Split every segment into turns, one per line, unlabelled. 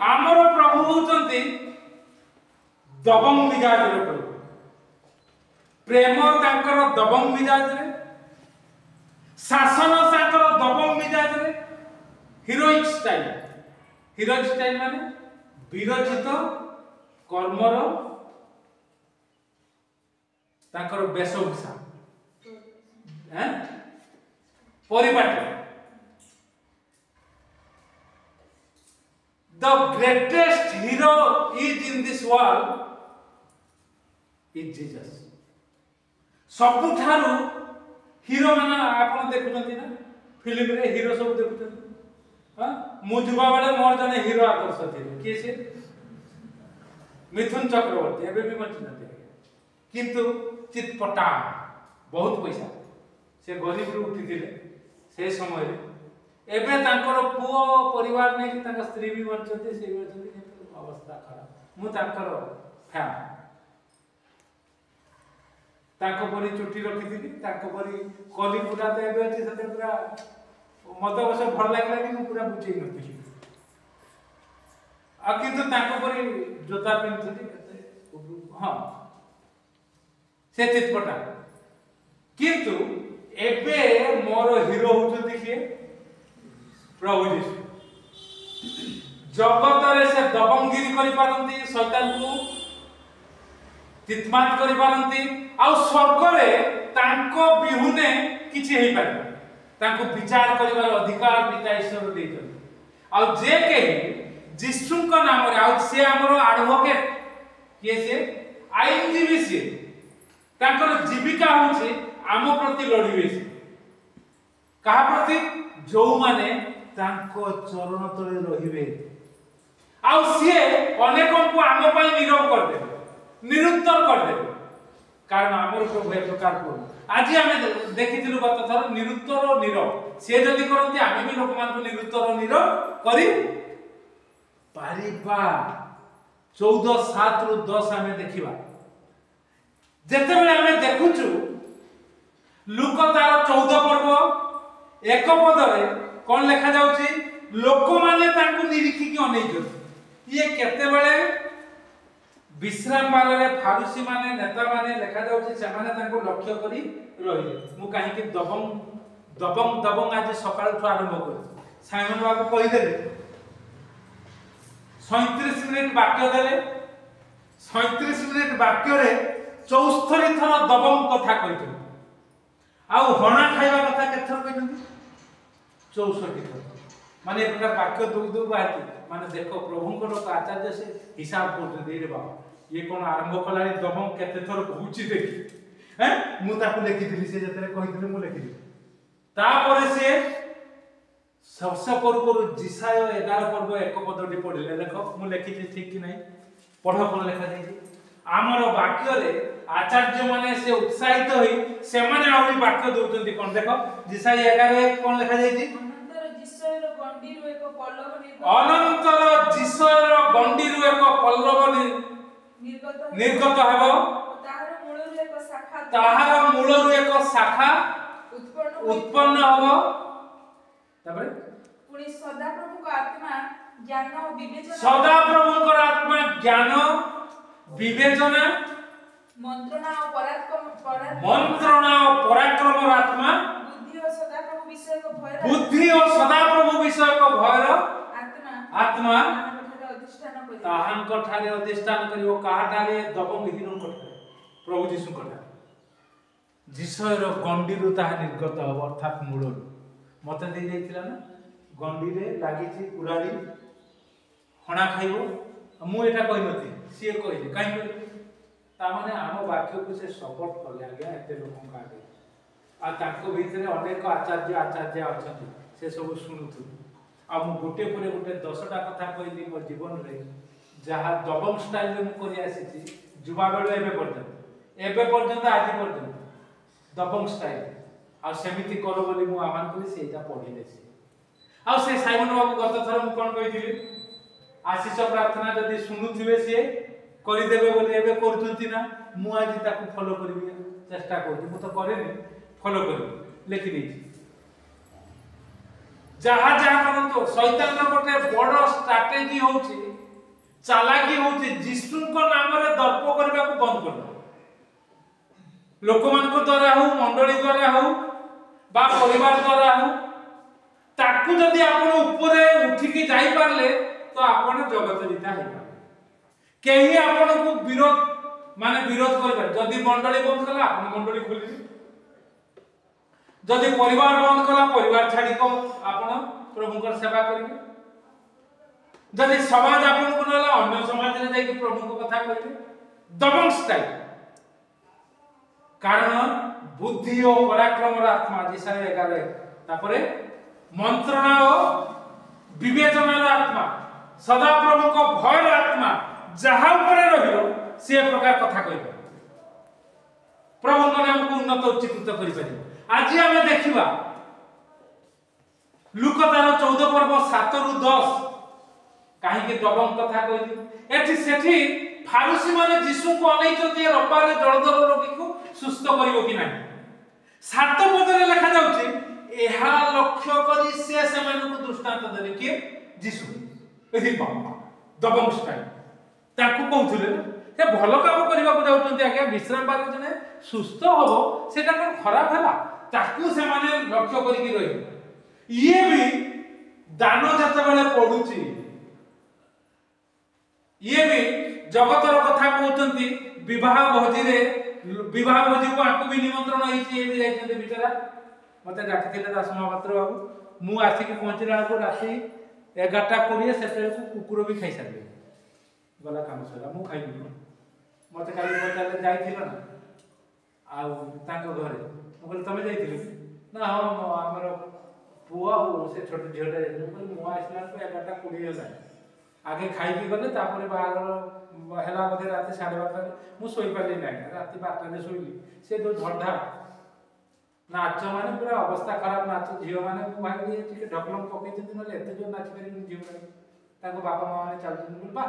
आमर प्रभु होचंती दबंग मिजाज रे प्रभु प्रेम तांकर दबंग मिजाज रे शासन तांकर दबंग मिजाज रे हीरोइक स्टाइल माने विरचित कर्मर तांकर वेशभूषा परिपाटी the greatest hero is in this world is Jesus सबुठारु हीरो माने आपण देखुछंती ना फिल्म रे हीरो सब देखुछंती हां मु जुबा वाले मोर जने हीरो आदर्श थिले के से मिथुन चक्रवर्ती एबे भी बंचिनते किंतु चितपटा बहुत पैसा से गरीब रू उठिथिले से समय रे एबे तांकर पुओ परिवार नै कि तांका स्त्री भी बंचते से बंचते किंतु अवस्था खराब मु तांकर फैन ताको परी चुट्टी रखिथिली ताको परी कली पूरा तो एबे अछि सते पूरा मते बस भल लागला कि मु पूरा बुझै नथिली आ किंतु ताको परी जोता पिनथली हां से चितपटा किंतु एबे मोर हीरो होचंती के प्रभु यीशु जगत रे से दबंगिरी करि पारंती शैतान को तितमात करि पारंती आ स्वर्ग रे तांको बिहुने किछि हेइ पारे तांको विचार करिवार अधिकार पिता ईश्वर दैछन आ जे के यीशु को नाम रे आ से हमरो एडवोकेट के से आईनजीवी से तांकर जीविका होछि आम प्रति लड़िबे से कहा प्रति जो माने तांको चरण तले रहिबे आ से अनेकों को आम पई नीरव कर देबे निरुत्तर कर देबे कारण आमर प्रभु एक प्रकार को आज आमे देखिथिलु गत थर निरुत्तर और नीरव से जदी करंती आमे भी लोक मान को निरुत्तर और नीरव करी पारिबा 14:7 रु 10 आमे देखिबा जेते बेले आमे देखुछु लुक तार 14 पर्व एक पद रे कोन लिखा जाउची लोक माने तांको निरीखि की अनेइ ये केते बेले विश्राम बारे फारुसी माने नेता माने लेखा जाउची से माने तांको लक्ष्य करी रहिले मु काहे कि दबंग आज सकाळ ठु आरंभ कर साइमन बाबू कहि देले 37 मिनिट वाक्य देले 37 मिनिट वाक्य रे 74 थर दबंग कथा कहितले आ हणा खाइबा कथा केथर कहितले 64 थर माने एक प्रकार वाक्य दु बाती माने देखो प्रभु को लोक आचार्य से हिसाब करते दे रे बाबा ये कोन आरंभ कलानी दबंग केते थर होउची देखि हैं मु ताकू लिखिथिली से जतरे कहिथिले मु लिखिथिली तापर से सबसे करू जिसाय 11 पर्व एक पदटी पढिले देखो मु लिखिथि ठीक कि नै पढो कोन लेखा जाई आमर वाक्य रे आचार्य माने से उत्साहित होई से माने आउरी वाक्य दउतंती कोन देखो जिसाय 11 कोन लेखा जाई अनंतर जिसर गंडीरु एक पल्लव निर्गत हेबो ताहार मूलरु एक शाखा उत्पन्न हेबो तबरे पुनी सदा प्रभु को आत्मा ज्ञान और विवेचना सदा प्रभु को आत्मा ज्ञान विवेचना मंत्रणा और पराक्रम आत्मा बुद्धि और सदा प्रभु विषय को भयर आत्मा ताहान कठारे अधिष्ठान करिवो काहाटारे दबंग हिरन कठारे प्रभु यीशु कठारे जिसयर गंडीरु ताहा निर्गत हो अर्थात मूलरु मते दे जाइतिला ना गंडी रे लागिछि कुराडी हणा खाइबो मु एटा कहि नथि सिए कहिले काई ता माने आम वाक्य को से सपोर्ट करले आज्ञा एते लोक काटे आ ताको भीतर अनेक आचार्य अछथि से सब सुनुथु आ मु गोटे परे गोटे 10टा कथा कहली मोर जीवन रे जहा दबंग स्टाइल रे मु करि आसीछि जुवा बेले एबे पर्यंत आज पर्यंत दबंग स्टाइल आ सेमिति करो बोली मु आमान करी सेटा पढिले छी आ से साइमन बाबू गत थर मु कोन कहिथिली आशीष प्रार्थना जदी सुनुथिबे से करि देबे बोली एबे करथुंती ना मु आज ताकू फॉलो करिबे चेष्टा करथि मु तो करेनी फॉलो करिबे लिखि देछि जहा जहा करतो शैतान रो गोटे बड़ स्ट्रेटजी होउची चालाकी होउची जीसु को नाम रे दर्प करबा को बंद कर दो लोक मान को द्वारा हो मंडली द्वारा हो बा परिवार द्वारा हो ताकू जदी आपण ऊपर उठी की जाई पारले तो आपण जगत जीता हे केही आपण को विरोध माने विरोध करबे जदी मंडली बंद कला आपण मंडली खोली जदी परिवार बंद कला परिवार छाडी को आपण प्रभु को सेवा करिवे जदी समाज आपण को नला अन्य समाज रे जाई प्रभु को कथा करिवे दबंग स्टाइल कारण बुद्धि और पराक्रम आत्मा दिशारे 11 तापरे मंत्रणा और विवेचना आत्मा सदा प्रभु को भय आत्मा जहा ऊपर रहिलो से प्रकार कथा कहिबे प्रभु को नाम को उन्नत उच्चीकृत करि परिबो आज हमें देखिबा लूका 14 पर्व 7 रु 10 काहे के दबंग कथा कहिली एठी सेठी फारुसी माने यीशु को अनै चोती रबारे जलधर रोगी को सुस्थ करिवो कि नाही 7 पदरे लिखा जाउची एहा लक्ष्य करी से समान को दृष्टांत देले कि यीशु एही बाबा दबंग स्टाइल ताकू कहउथले से भलो काम करिबा को जाउचंती आगे विश्राम पाले जने सुस्थ होबो सेटा कोन खराब हला ताकू से माने लक्ष्य करी कि रही ये भी दान जत बेले पडुची ये भी जगतर कथा कहउचंती विवाह भोजी को आकु भी निमंत्रण होईची ये भी जाइछन्ते बिचारा मते डाकिथिले दास महापात्र बाबू मु आसी के पहुंचला को राती 11:20 सेते को कुकुर भी खाई सारले गला काम सला मु खाइबी मते काली पचारे जाइथिलो ना आ तांको घरे मु कहले तमे जाइथिले ना हमर पुआ से छोट झियोटा जाइथिलो मु आसला को 11:20 होला आगे खाई की गले तापरे बाहर हेला बदे रात 12:30 मु सोई पाले नै रात 12 रे सोईली से जो झडा नाच माने पूरा अवस्था खराब नाच झियो माने मु भागी ठीक ढकलम पकई दिन नले एते जो नाच करी झियो माने ताको बापा मां माने चलती बा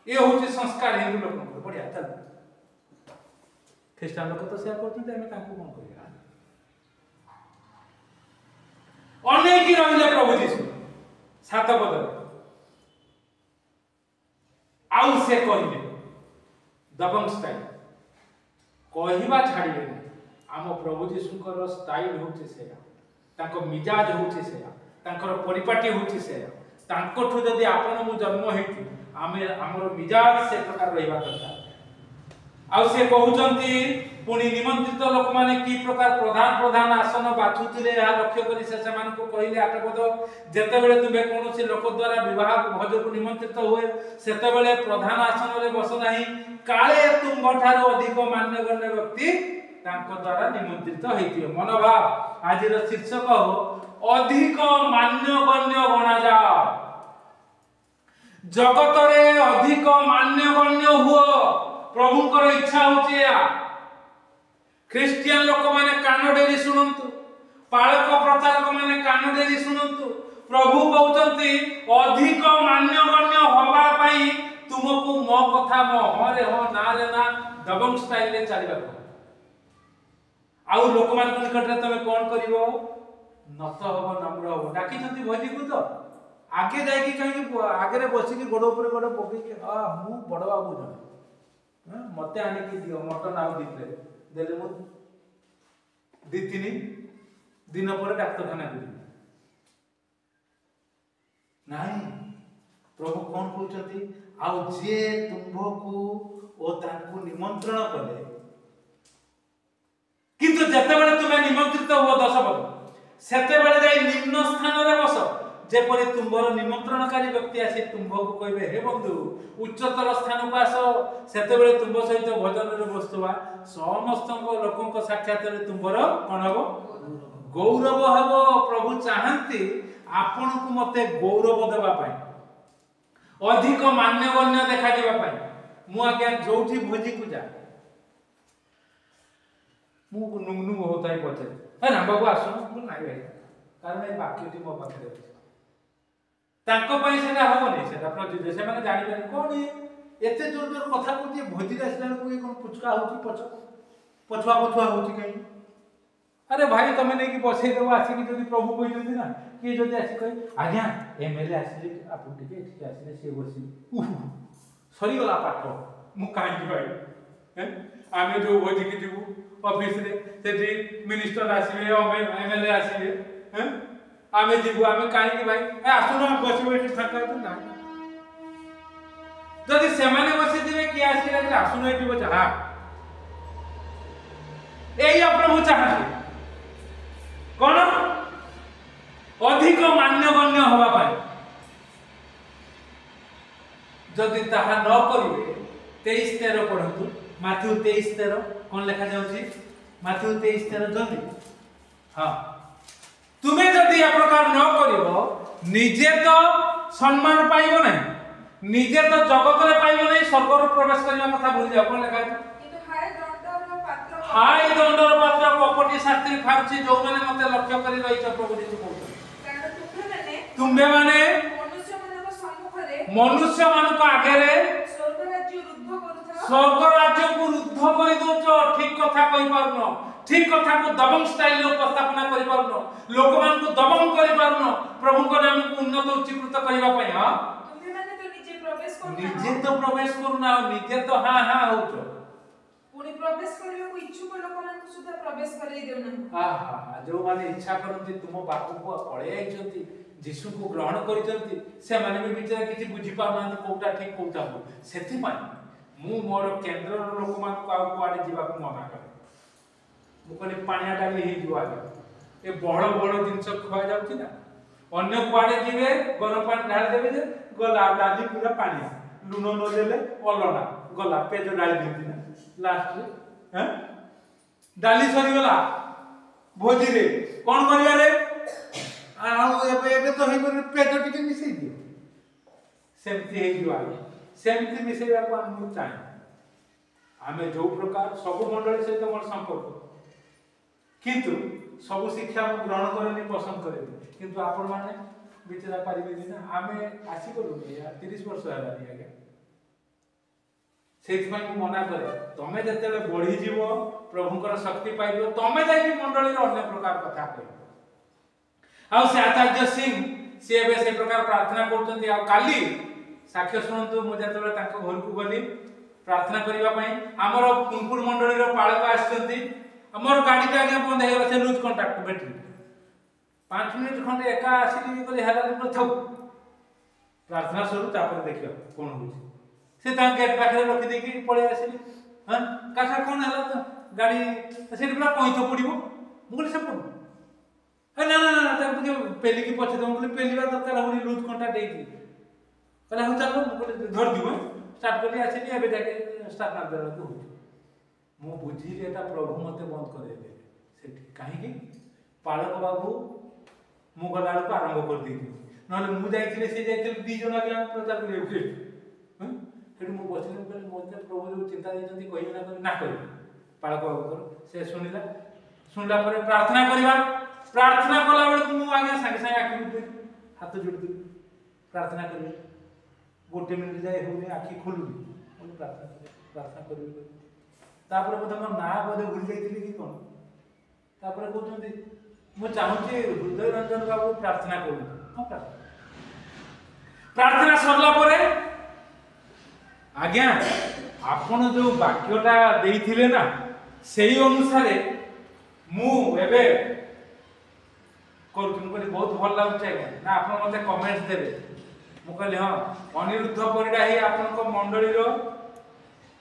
ए होची संस्कार हिंदू लोक को बढ़िया चल ख्रिस्टान लोक तो से करती हम ताको कोन करिया अनेक ही रहले प्रभु यीशु 7 पद आउ से कहिने दबंग स्टाइल कहिबा छाड़िबे आम प्रभु यीशुकर स्टाइल होचे से ताको मिजाज होचे से तांकर परिपाटी होचे से तांको ठु जदी आपण मु जन्म हेतु आमे हमर मिजाज से प्रकार रहिबा दरकार आउ से कहउचंती पुनी निमंत्रित लोक माने की प्रकार प्रधान आसन बाछुतिले या लक्ष्य करी से समान को कहिले 8 पद जेते बेले तुमे कोनोसी लोक द्वारा विवाह भोज को निमंत्रित होए सेते बेले प्रधान आसन रे बस नाही काले तुम ठारो अधिक मान्यगण्य व्यक्ति तांको द्वारा निमंत्रित हेतियो मनोभाव आज रो शीर्षक हो अधिक मान्यगण्य गणा जा जगत रे अधिक मान्यगण्य हुओ प्रभु को इच्छा होची या क्रिश्चियन लोक माने कान डेरी सुनंतु पालक प्रचारक माने कान डेरी सुनंतु प्रभु कहउचंती अधिक मान्यगण्य होबा पई तुमको मो कथा मो ह रे ह ना रे ना दबंग स्टाइल रे चलिबा आउ लोक मान को निकट रे तमे कोन करिवो नत होबो नम्र होबो डाकी जंती भोजी को तो आगे जाई कि कहीं आगे रे बसी कि गोड़ ऊपर गोड़ पकई कि आ मु बड़ बाबू जन मते आनी कि दियो मटन आउ दिते देले मु दी तीन दिन पर डाक्तरखाना गली नाही प्रभु कोन कहउचंती आउ जे तुमको ओ तांको निमंत्रण कले किंतु जते बेले तुमे निमंत्रित हो 10 पद सेते बेले जाई निम्न स्थान रे बस जेपरि तुमर निमंत्रणकारी व्यक्ति आसी तुमको कहबे हे बंधु उच्चतर स्थान को आसो सेते बेले तुम सहित भजन रे बसतबा समस्त लोकन को साक्षात रे तुमर कोन हबो गौरव हबो प्रभु चाहंती आपन को मते गौरव देबा पई अधिक मान्यगण्य देखा दिबा पई मु आज्ञा जोठी भोजी को जा मु नुंगनु होताई पछे है ना बाबू आसो मु नाही भाई कारण ए वाक्यटी मो पाखरे अछि तांको पई सेटा हो नै सेटा प्रति से माने जानि पारे कोन एते जोर जोर कथा कोती भोजी आसला को कोन पुचका होची पछुआ होची कहीं अरे भाई तमे नै कि बसै देबो आसी कि जदी प्रभु कहि जंदी ना कि जदी आसी कहि आज्ञा एमएलए आसी आपन टिके आसी से बसी सरीगला पाठ मु कहीं भाई आम जो भोजी की जीवु ऑफिस रे सेठी मिनिस्टर आसीबे एमएलए आसीबे आम जीवु आम कहीं भाई आसुन बसबे एठी फांका तो ना जदि सेमाने बसी दिबे कि आसी रे आसुन एठी बस हां एई प्रभु चाहते कौन अधिक मान्यगण्य हवा पाए जदि ताहा न करिवे 23:13 पढ़ंतु माथ्यू 23:13 कौन लिखा जाउची माथ्यू 23:13 जल्दी हां तुमे जदि आ प्रकार न करिवो निजे तो सम्मान पाइबो नहीं निजे तो जगत रे पाइबो नहीं स्वर्ग रे प्रवेश करबा कथा भूल जाओ कौन लिखा
किंतु
हाय दंडर पात्र कपटी शास्त्री फारुची जो माने मते लक्ष्य करी रहिछ प्रभु जी कहू तुम्बे माने मनुष्य मानक आगे रे स्वर्ग राज्य को रुद्ध करी दोचो ठीक कथा कहि पारनो ठीक कथा को दबंग स्टाइल रे उपस्थापना करि पारनो लोक मान को दबंग करि पारनो प्रभु को नाम को उन्नत उच्चीकृत करिवा पय हां
तुम्बे माने तो निजे प्रवेश करना
निजे तो प्रवेश करना निजे तो हां हां होचो
पुनी प्रवेश करियो को इच्छुक लोक मान को सुधा प्रवेश करै देउना
आहा जो माने इच्छा करନ୍ତି तुम बापू को पळे आइछंती जीशु को ग्रहण करिसंती से माने भी बिचारा किछि बुझी पाउनांती कोटा ठीक कोटा हो सेति माने मु मोर केंद्र लोक मान को आ कुआडे जीवा को मना करे मु कहले पानिया डाली हे जुआ ए बड़ बड़ जिंस खुआ जाउची ना अन्य कुआडे जीवे गरम पानी ढाल देबे जे गला डाली पूरा पानी लून न देले अलना गला पेज डाली देती ना लास्ट रे हैं डाली सरी गला भोजी रे कोन करिया रे एबे तो हे पेज टिके मिसई दियो सेमती हे जुआ सेमती मिसईबा को हम चाहे आमे जो प्रकार सब मंडली सहित मोर संपर्क किंतु सब शिक्षा हम ग्रहण करनी पसंद करेनी किंतु आपण माने बिचरा पारिबे ना आमे आसी करू या 30 वर्ष हलानी आगे सेति मैं मना करे तमे जतेले बढ़ी जीवो प्रभुकर शक्ति पाइबो तमे जाई मंडली रो अन्य प्रकार कथा कहिबो आ से आचार्य सिंह से बे से प्रकार प्रार्थना करतंती आ काली साक्ष्य सुनंतु मु जतेले तांको घर को गली प्रार्थना करिवा पई हमर कुनपुर मंडली रो पाळक आछंती हमर गाड़ी के आगे बंद हे से लूज कांटेक्ट बैटरी 5 मिनिट खंडे एका आसीली कली हला न थौ प्रार्थना शुरू तापर देखियो कोन होची से ता गेट पाखरे रखि देकी पळे आसीली हां काका कोन हला तो गाड़ी से पूरा पॉइंट पड़िबो मुगले से पड़ ना ना ना ता पेली की पछे मुगले पेलीवा दरकार होनी लूज कांटेक्ट देकी कहला हो चलो मुगले धर दिबो स्टार्ट करली आसीली एबे जाके स्टार्ट ना देला तो मु बुझिले एटा प्रभु मते बंद करे दे सेठी काहे कि पाळक बाबू मु गला को आरंभ कर दी नले मु जाइथिले से जाइथिले दी जणा के प्रचार करे उठे हम सेठी मु बसिले कहले मते प्रभु जो चिंता देजंती कहि ना कहि पाळक बाबू से सुनला परे प्रार्थना करिवा प्रार्थना कला बेले मु आगे संगे संगे आखि उठे हाथ जोड़ती प्रार्थना करिवे गोटे मिनिट जाय होले आखि खोलुनी प्रार्थना करिवे तापर बोध मोर ना बोध भूल जाइथिली कि कोन तापर कहउछंती मु चाहूची हृदय रंजन बाबू प्रार्थना करू हां प्रार्थना सरला परे आज्ञा आपण जो वाक्यटा देइथिले ना सेही अनुसार मु एबे करू तुम कहली बहुत भल लागुछ ना आपण मते कमेंट देबे मु कहली हां अनिरुद्ध परिडा ही आपण को मंडली रो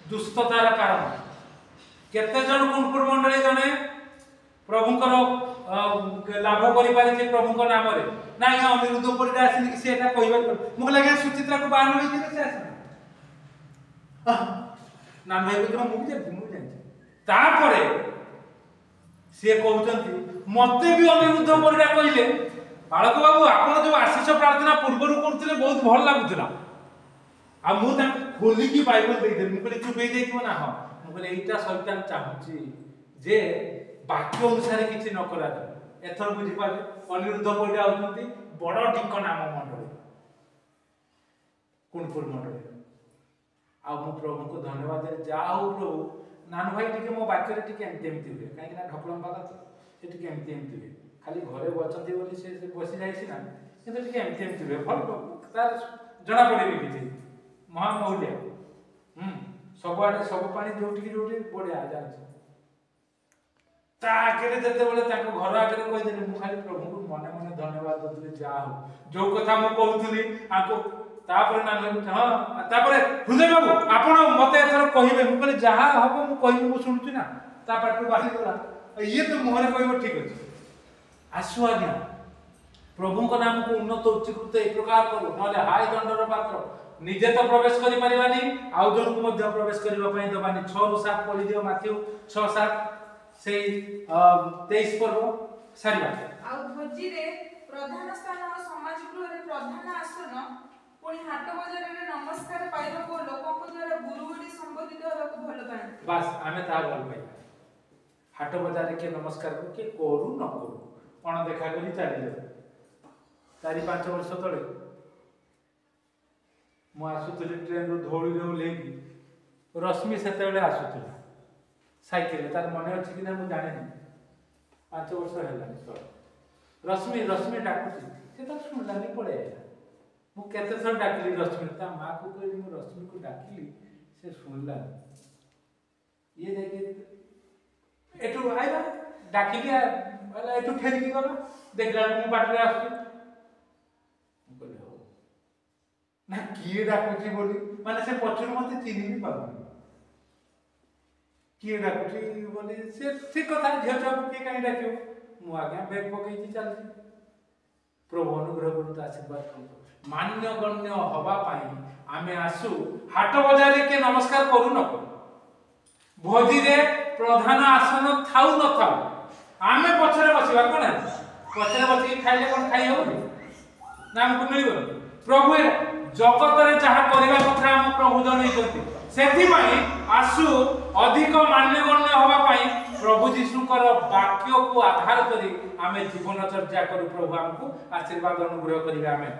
दुष्टतार कारण केते जन कुनपुर मंडली जने प्रभुकर लाभ करि पारे जे प्रभुक नाम रे ना या अनिरुद्ध परिडा आसी कि सेटा कहबा मु लगे सुचित्रा को बान होई कि से आसी ना भाई को मु जान तापरे से कहउचंती मते भी अनिरुद्ध परिडा कहिले बालक बाबू आपण जो आशीष प्रार्थना पूर्व करथिले बहुत भल लागुतला आ मु ता खोली की बाइबल दे दे मु कहले चुप हे जाइतो ना हां मु कहले एटा शैतान चाहूची जे वाक्य अनुसार किछि न करा एथर बुझी पाबे अनिरुद्ध परिडा होतंती बड़ टिक नाम मंडली कुनपुर मंडली आ मु प्रभु को धन्यवाद दे जा हो प्रभु नान भाई टिके मो वाक्य रे टिके एमती हुए काहे ना ढकलम बाला से टिके एमती हुए खाली घरे बचती बोली से बसी जाइसी ना किंतु टिके एमती हुए भल तार जणा पड़ेनी किछि महामौल्य सबुआडे सब पानी जोटी बढ़िया जान्छ ता आगे जते बोले ताको घर आगे कहि देले मु खाली प्रभु को मने मने धन्यवाद दउतली जा हो जो कथा मु कहउतली आको तापर ना हां तापर हृदय बाबू आपण मते एथर कहिबे मु कहले जहा हबो मु कहिबे मु सुनछु ना ता पाटू बाहि गला ये तो मोहरे कहबो ठीक अछि आसु आज्ञा प्रभु को नाम को उन्नत उच्चकृत एक प्रकार करू नले हाय दंडर पात्र निजे तो प्रवेश करि परिबानी आउ जन को मध्य प्रवेश करिबा पई दबानी 6 रु 7 पढि दियो माथ्यू 6 7 से 23 पर्व सारिबा
आउ भोजी रे प्रधान स्थान और समाज गृह रे प्रधान आसन पुणी हाट बाजार रे नमस्कार पाइबा को लोक को द्वारा गुरु बोली संबोधित होबा को भल पाए
बस आमे ता भल पाइ हाट बाजार के नमस्कार को के करू न करू कोन देखा करी चली जा 4-5 वर्ष तले मु आसुतली ट्रेन रो धोळी रे लेकी रश्मि सेते बेले आसुतली साइकिल तार मने अछि कि ना मु जाने नहीं 5 वर्ष होला तो रश्मि डाकुची से तो सुनलानी पड़े मु केते थर डाकली रश्मि ता मां को कहली मु रश्मि को डाकली से सुनला ये देखि एटू आइबा डाकी के वाला एटू फेरी की गला देखला मु बाटरे आसु ना किए डाकुची बोली माने से पछुर मते चिनी भी पाबो किए डाकुची बोली से ठीक कथा झियो छाप के काई डाकियो मु आज्ञा बैग पकई छी चलछी प्रभु अनुग्रह करू आशीर्वाद करू मान्य गण्य हवा पाई आमे आसु हाट बाजार के नमस्कार करू न करू भोजी रे प्रधान आसन थाउ न थाउ आमे पछरे बसिबा कोन पछरे बसी खाइले कोन खाइ हो ना हमको मिलिबो प्रभु जगत रे जहा करिबा कथा हम प्रभु जनै करती सेथि माई आसु अधिक मान्य गण्य हवा पाई प्रभु जीशुकर वाक्य को आधार करी आमे जीवन चर्चा करू प्रभु हमको आशीर्वाद अनुग्रह करिबा आमे